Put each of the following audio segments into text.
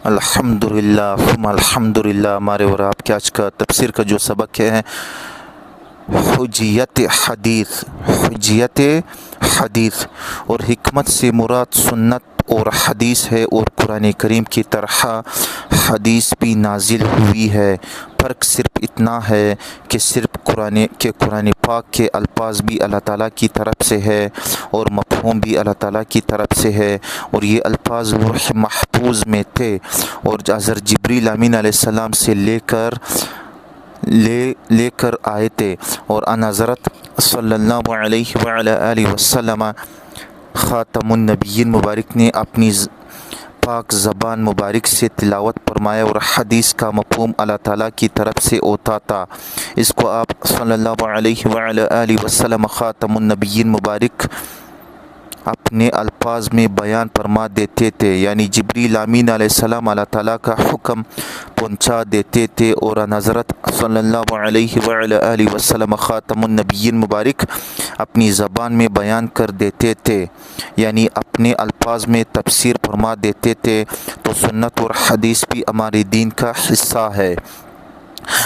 الحمدللہ ثم الحمدللہ۔ ہمارے اور آپ کے آج کا تفسیر کا جو سبق ہے حجیت حدیث اور حکمت سے مراد سنت اور حدیث ہے، اور قرآن کریم کی طرح حدیث بھی نازل ہوئی ہے۔ فرق صرف اتنا ہے کہ صرف قرآن پاک کے الفاظ بھی اللہ تعالیٰ کی طرف سے ہے اور مفہوم بھی اللہ تعالیٰ کی طرف سے ہے، اور یہ الفاظ لوح محفوظ میں تھے اور حضرت جبریل امین علیہ السلام سے لے کر آئے تھے، اور ان حضرت صلی اللہ علیہ وآلہ وسلم خاتم النبیین مبارک نے اپنی پاک زبان مبارک سے تلاوت فرمایا، اور حدیث کا مفہوم اللہ تعالیٰ کی طرف سے ہوتا تھا۔ اس کو آپ صلی اللہ علیہ وآلہ وسلم خاتم النبیین مبارک اپنے الفاظ میں بیان فرما دیتے تھے، یعنی جبریل امین علیہ السلام اللہ تعالیٰ کا حکم پہنچا دیتے تھے، اور حضرت صلی اللہ علیہ وآلہ وسلم خاتم النبیین مبارک اپنی زبان میں بیان کر دیتے تھے، یعنی اپنے الفاظ میں تفسیر فرما دیتے تھے۔ تو سنت اور حدیث بھی ہمارے دین کا حصہ ہے،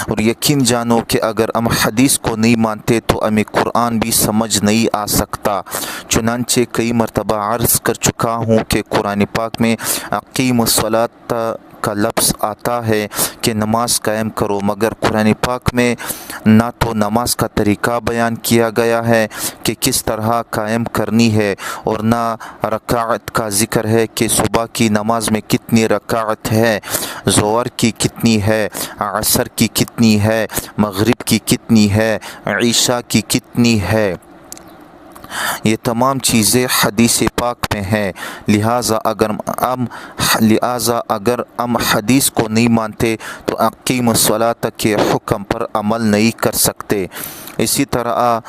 اور یقین جانو کہ اگر ہم حدیث کو نہیں مانتے تو ہمیں قرآن بھی سمجھ نہیں آ سکتا۔ چنانچہ کئی مرتبہ عرض کر چکا ہوں کہ قرآن پاک میں اقیم الصلاۃ کا لفظ آتا ہے کہ نماز قائم کرو، مگر قرآن پاک میں نہ تو نماز کا طریقہ بیان کیا گیا ہے کہ کس طرح قائم کرنی ہے، اور نہ رکعت کا ذکر ہے کہ صبح کی نماز میں کتنی رکعت ہے، ظہر کی کتنی ہے، عصر کی کتنی ہے، مغرب کی کتنی ہے، عشاء کی کتنی ہے۔ یہ تمام چیزیں حدیث پاک میں ہیں، لہٰذا اگر ہم حدیث کو نہیں مانتے تو اقیم الصلاۃ کے حکم پر عمل نہیں کر سکتے۔ اسی طرح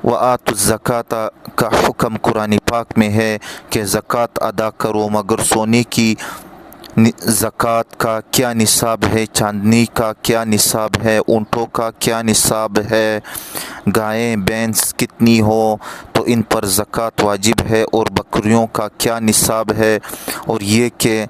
وآتوا الزکوٰۃ کا حکم قرآن پاک میں ہے کہ زکوٰۃ ادا کرو، مگر سونے کی زکوٰۃ کا کیا نصاب ہے، چاندنی کا کیا نصاب ہے، اونٹوں کا کیا نصاب ہے، گائیں بھینس کتنی ہو تو ان پر زکوٰۃ واجب ہے، اور بکریوں کا کیا نصاب ہے، اور یہ کہ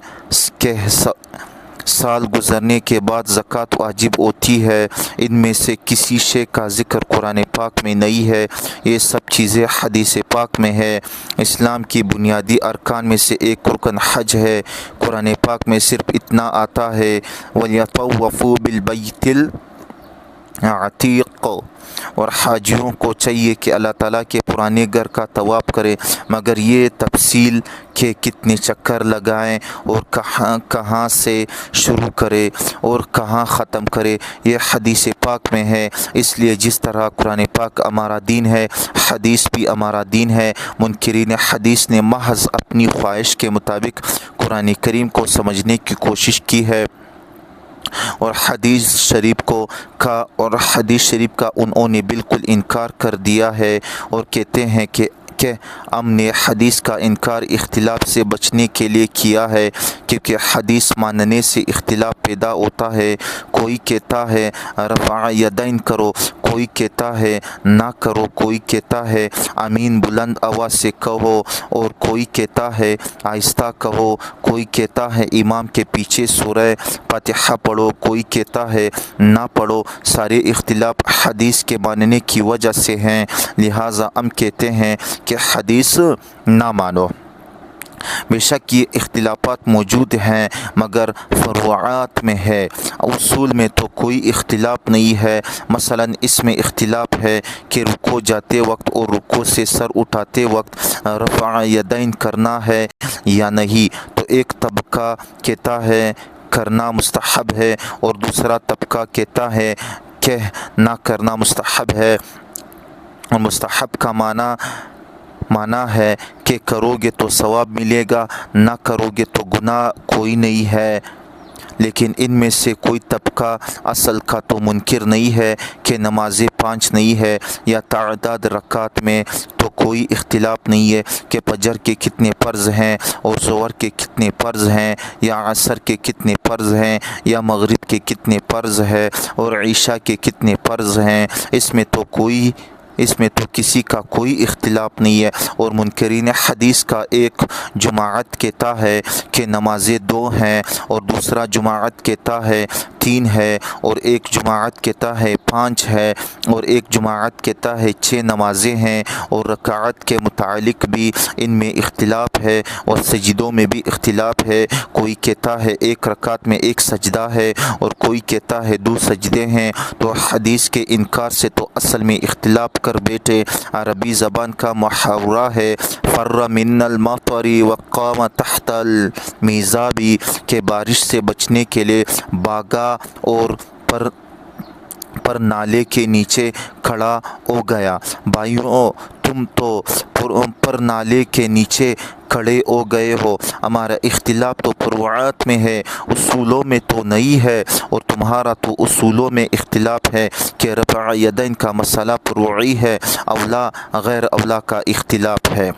سال گزرنے کے بعد زکوٰۃ واجب ہوتی ہے۔ ان میں سے کسی شے کا ذکر قرآن پاک میں نہیں ہے، یہ سب چیزیں حدیث پاک میں ہے۔ اسلام کی بنیادی ارکان میں سے ایک رکن حج ہے، قرآن پاک میں صرف اتنا آتا ہے وَلْيَطَوَّفُوا بِالْبَيْتِ الْعَتِيقِ، اور حاجیوں کو چاہیے کہ اللہ تعالیٰ کے پرانے گھر کا طواف کرے، مگر یہ تفصیل کہ کتنے چکر لگائیں اور کہاں سے شروع کرے اور کہاں ختم کرے، یہ حدیث پاک میں ہے۔ اس لیے جس طرح قرآن پاک ہمارا دین ہے، حدیث بھی ہمارا دین ہے۔ منکرین حدیث نے محض اپنی خواہش کے مطابق قرآن کریم کو سمجھنے کی کوشش کی ہے، اور حدیث شریف کا انہوں نے بالکل انکار کر دیا ہے، اور کہتے ہیں کہ ہم نے حدیث کا انکار اختلاف سے بچنے کے لیے کیا ہے، کیونکہ حدیث ماننے سے اختلاف پیدا ہوتا ہے۔ کوئی کہتا ہے رفع یدین کرو، کوئی کہتا ہے نہ کرو، کوئی کہتا ہے آمین بلند آواز سے کہو، اور کوئی کہتا ہے آہستہ کہو، کوئی کہتا ہے امام کے پیچھے سورہ فاتحہ پڑھو، کوئی کہتا ہے نہ پڑھو۔ سارے اختلاف حدیث کے ماننے کی وجہ سے ہیں، لہٰذا ہم کہتے ہیں کہ حدیث نہ مانو۔ بے شک یہ اختلافات موجود ہیں، مگر فروعات میں ہے، اصول میں تو کوئی اختلاف نہیں ہے۔ مثلا اس میں اختلاف ہے کہ رکوع جاتے وقت اور رکوع سے سر اٹھاتے وقت رفع یدین کرنا ہے یا نہیں، تو ایک طبقہ کہتا ہے کرنا مستحب ہے، اور دوسرا طبقہ کہتا ہے کہ نہ کرنا مستحب ہے، اور مستحب کا معنی ہے کہ کرو گے تو ثواب ملے گا، نہ کرو گے تو گناہ کوئی نہیں ہے۔ لیکن ان میں سے کوئی طبقہ اصل کا تو منکر نہیں ہے کہ نمازیں 5 نہیں ہے، یا تعداد رکعات میں تو کوئی اختلاف نہیں ہے کہ فجر کے کتنے فرض ہیں، اور ظہر کے کتنے فرض ہیں، یا عصر کے کتنے فرض ہیں، یا مغرب کے کتنے فرض ہیں، اور عشاء کے کتنے فرض ہیں۔ اس میں تو کوئی اس میں تو کسی کا کوئی اختلاف نہیں ہے۔ اور منکرین حدیث کا ایک جماعت کہتا ہے کہ نمازیں 2 ہیں، اور دوسرا جماعت کہتا ہے 3 ہے، اور ایک جماعت کہتا ہے 5 ہے، اور ایک جماعت کہتا ہے 6 نمازیں ہیں، اور رکعت کے متعلق بھی ان میں اختلاف ہے، اور سجدوں میں بھی اختلاف ہے۔ کوئی کہتا ہے 1 رکعت میں 1 سجدہ ہے، اور کوئی کہتا ہے 2 سجدے ہیں۔ تو حدیث کے انکار سے تو اصل میں اختلاف کر بیٹھے۔ عربی زبان کا محاورہ ہے فر من المطر وقام تحت المیزاب، کہ بارش سے بچنے کے لیے بھاگا اور پر نالے کے نیچے کھڑا ہو گیا۔ بھائیوں، تم تو پر نالے کے نیچے کھڑے ہو گئے ہو۔ ہمارا اختلاف تو فروعات میں ہے، اصولوں میں تو نہیں ہے، اور تمہارا تو اصولوں میں اختلاف ہے کہ رفع یدین کا مسئلہ فروعی ہے، اولا غیر اولا کا اختلاف ہے۔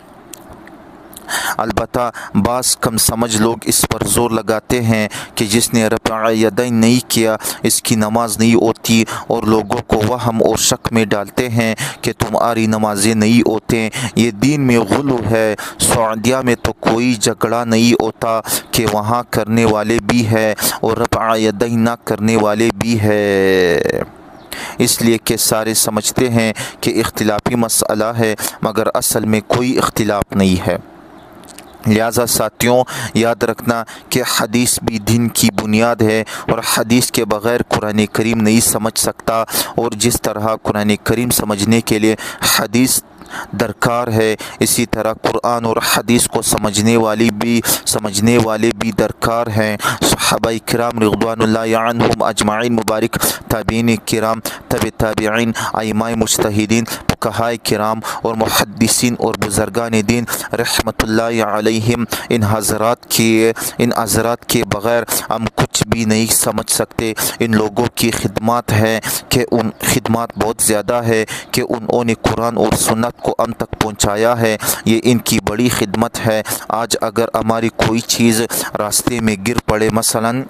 البتہ بعض کم سمجھ لوگ اس پر زور لگاتے ہیں کہ جس نے رفع یدین نہیں کیا اس کی نماز نہیں ہوتی، اور لوگوں کو وہم اور شک میں ڈالتے ہیں کہ تمہاری نمازیں نہیں ہوتے۔ یہ دین میں غلو ہے۔ سعودیہ میں تو کوئی جھگڑا نہیں ہوتا کہ وہاں کرنے والے بھی ہے اور رفع یدین نہ کرنے والے بھی ہے، اس لیے کہ سارے سمجھتے ہیں کہ اختلافی مسئلہ ہے، مگر اصل میں کوئی اختلاف نہیں ہے۔ لہٰذا ساتھیوں، یاد رکھنا کہ حدیث بھی دین کی بنیاد ہے، اور حدیث کے بغیر قرآن کریم نہیں سمجھ سکتا، اور جس طرح قرآن کریم سمجھنے کے لیے حدیث درکار ہے، اسی طرح قرآن اور حدیث کو سمجھنے والے بھی درکار ہیں۔ صحابہ کرام رضوان اللہ عنہم اجمعین مبارک، تابعین کرام، تبع تابعین، ائمہ مجتہدین، فقہاء کرام اور محدثین اور بزرگان دین رحمت اللہ علیہم، ان حضرات کے بغیر ہم کچھ بھی نہیں سمجھ سکتے۔ ان لوگوں کی خدمات ہے کہ ان خدمات بہت زیادہ ہے کہ انہوں نے قرآن اور سنت کو ہم تک پہنچایا ہے، یہ ان کی بڑی خدمت ہے۔ آج اگر ہماری کوئی چیز راستے میں گر پڑے، مثلاً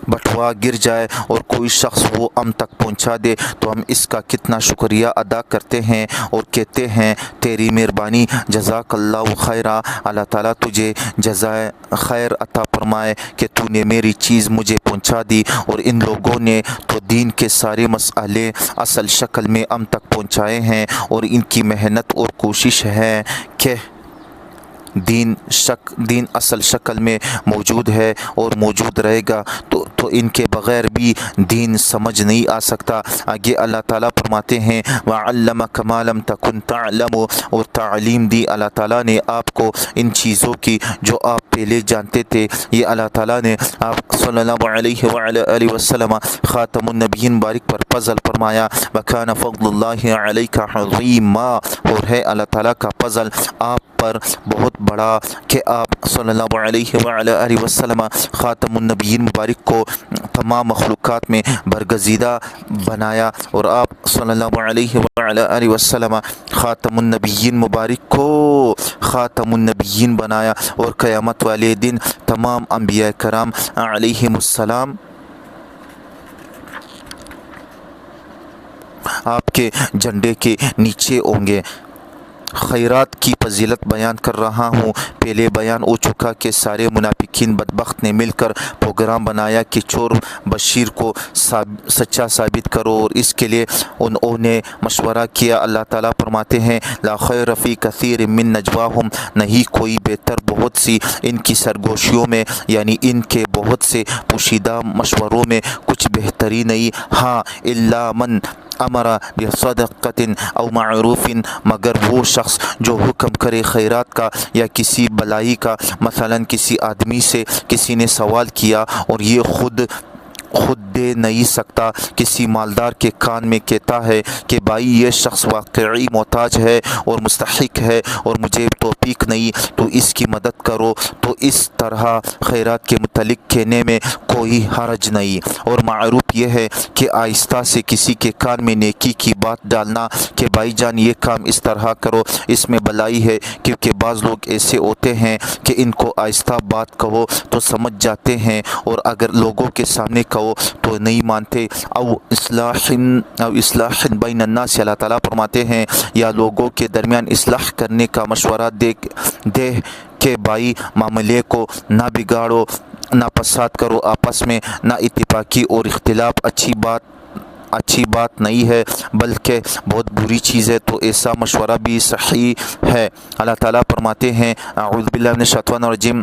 بٹوا گر جائے اور کوئی شخص وہ ہم تک پہنچا دے، تو ہم اس کا کتنا شکریہ ادا کرتے ہیں اور کہتے ہیں تیری مہربانی، جزاک اللہ خیرہ، اللہ تعالیٰ تجھے جزائے خیر عطا فرمائے کہ تو نے میری چیز مجھے پہنچا دی۔ اور ان لوگوں نے تو دین کے سارے مسئلے اصل شکل میں ہم تک پہنچائے ہیں، اور ان کی محنت اور کوشش ہے کہ دین اصل شکل میں موجود ہے اور موجود رہے گا، تو ان کے بغیر بھی دین سمجھ نہیں آ سکتا۔ آگے اللہ تعالیٰ فرماتے ہیں وَعَلَّمَكَ مَا لَمْ تَكُنْ تَعْلَمُ، اور تعلیم دی اللہ تعالیٰ نے آپ کو ان چیزوں کی جو آپ پہلے جانتے تھے۔ یہ اللہ تعالیٰ نے آپ صلی اللہ علیہ وآلہ وسلم خاتم النبیین مبارک پر فضل فرمایا۔ وَكَانَ فَضْلُ اللَّهِ عَلَيْكَ عَظِيمًا، اور ہے اللہ تعالیٰ کا فضل آپ پر بہت بڑا کہ آپ صلی اللہ علیہ وآلہ وسلم خاتم النبیین مبارک کو تمام مخلوقات میں برگزیدہ بنایا، اور آپ صلی اللہ علیہ وآلہ وسلم خاتم النبیین مبارک کو خاتم النبیین بنایا، اور قیامت والے دن تمام انبیاء کرام علیہم السلام آپ کے جھنڈے کے نیچے ہوں گے۔ خیرات کی فضیلت بیان کر رہا ہوں۔ پہلے بیان ہو چکا کہ سارے منافقین بدبخت نے مل کر پروگرام بنایا کہ چور بشیر کو سچا ثابت کرو، اور اس کے لیے انہوں نے مشورہ کیا۔ اللہ تعالیٰ فرماتے ہیں لا خیر فی کثیر من نجواہم، نہیں کوئی بہتر بہت سی ان کی سرگوشیوں میں، یعنی ان کے بہت سے پوشیدہ مشوروں میں کچھ بہتری نہیں، ہاں الا من امر بصدقۃ او معروف، مگر وہ شخص جو حکم کرے خیرات کا یا کسی بلائی کا۔ مثلا کسی آدمی سے کسی نے سوال کیا اور یہ خود دے نہیں سکتا، کسی مالدار کے کان میں کہتا ہے کہ بھائی یہ شخص واقعی محتاج ہے اور مستحق ہے اور مجھے توفیق نہیں، تو اس کی مدد کرو، تو اس طرح خیرات کے متعلق کہنے میں کوئی حرج نہیں۔ اور معروف یہ ہے کہ آہستہ سے کسی کے کان میں نیکی کی بات ڈالنا کہ بھائی جان یہ کام اس طرح کرو، اس میں بلائی ہے، کیونکہ بعض لوگ ایسے ہوتے ہیں کہ ان کو آہستہ بات کہو تو سمجھ جاتے ہیں، اور اگر لوگوں کے سامنے کہو تو نہیں مانتے۔ او اصلاح بین الناس، اللہ تعالیٰ فرماتے ہیں یا لوگوں کے درمیان اصلاح کرنے کا مشورہ دے کہ بھائی معاملے کو نہ بگاڑو، نہ فساد کرو آپس میں، نہ اتفاقی اور اختلاف اچھی بات نہیں ہے بلکہ بہت بری چیز ہے، تو ایسا مشورہ بھی صحیح ہے۔ اللہ تعالیٰ فرماتے ہیں اعوذ باللہ من الشیطان الرجیم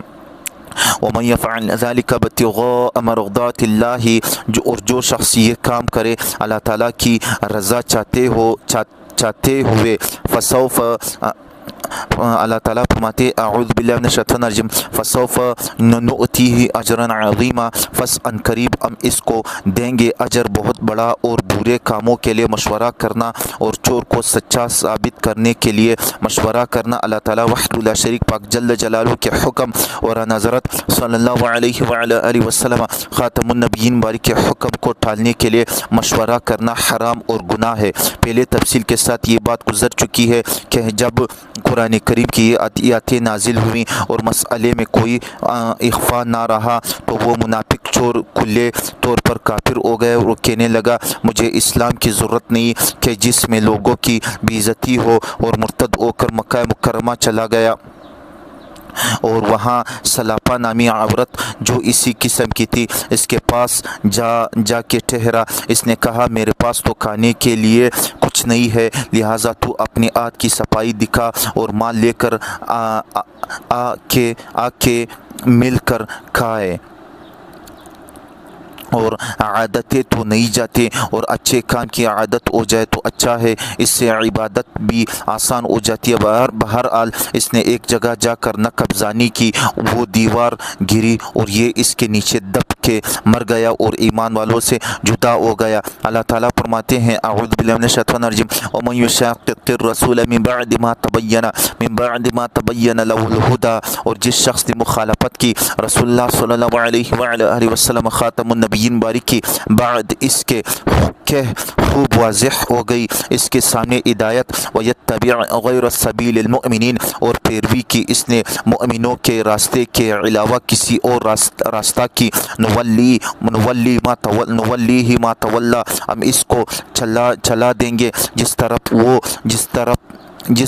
وَمَن يَفْعَلْ ذَلِكَ ابْتِغَاءَ مَرْضَاتِ اللَّهِ، اور جو شخص یہ کام کرے اللہ تعالیٰ کی رضا چاہتے ہوئے فسوف، اللہ تعالیٰ فرماتے اعوذ باللہ من الشیطان الرجیم فسوف نؤتیہ اجرا عظیما، پس ان قریب ہم اس کو دیں گے اجر بہت بڑا۔ اور برے کاموں کے لیے مشورہ کرنا اور چور کو سچا ثابت کرنے کے لیے مشورہ کرنا، اللہ تعالیٰ وحدہ لا شریک پاک جل جلالہ کے حکم اور حضرت صلی اللہ علیہ وعلی آلہ وسلم خاتم النبیین بارک کے حکم کو ٹالنے کے لیے مشورہ کرنا حرام اور گناہ ہے۔ پہلے تفصیل کے ساتھ یہ بات گزر چکی ہے کہ جب قرآن کریم کی یہ آیاتیں نازل ہوئیں اور مسئلے میں کوئی اخفا نہ رہا تو وہ منافق چور کھلے طور پر کافر ہو گئے اور کہنے لگا مجھے اسلام کی ضرورت نہیں، کہ جس میں لوگوں کی بے عزتی ہو، اور مرتد ہو کر مکہ مکرمہ چلا گیا اور وہاں سلاپا نامی عورت جو اسی قسم کی تھی اس کے پاس جا کے ٹھہرا۔ اس نے کہا میرے پاس تو کھانے کے لیے کچھ نہیں ہے، لہٰذا تو اپنے ہاتھ کی صفائی دکھا اور مال لے کر آ کے مل کر کھائے، اور عادتیں تو نہیں جاتے اور اچھے کام کی عادت ہو جائے تو اچھا ہے، اس سے عبادت بھی آسان ہو جاتی ہے۔ بہرحال اس نے ایک جگہ جا کر نقب زانی کی، وہ دیوار گری اور یہ اس کے نیچے دب کے مر گیا اور ایمان والوں سے جدا ہو گیا۔ اللہ تعالیٰ فرماتے ہیں اعوذ باللہ من الشیطان الرجیم ومن یشاقق الرسول من بعد ما تبین له الہدی، اور جس شخص نے مخالفت کی رسول اللہ صلی اللہ علیہ وآلہ وسلم خاتم النبیین بارک کی بعد اس کے کہ خوب واضح ہو گئی اس کے سامنے ہدایت، وَيَتَّبِعْ غَيْرَ سَبِيلِ الْمُؤْمِنِينَ، اور پیروی کی اس نے مؤمنوں کے راستے کے علاوہ کسی اور راستہ کی، نولی ما تولی، ہم اس کو چلا دیں گے جس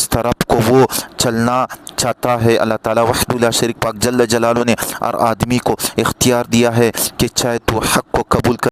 طرف کو وہ چلنا چاہتا ہے۔ اللہ تعالیٰ وحدہ لا شریک پاک جل جلالہ نے ہر آدمی کو اختیار دیا ہے کہ چاہے تو حق کو قبول کر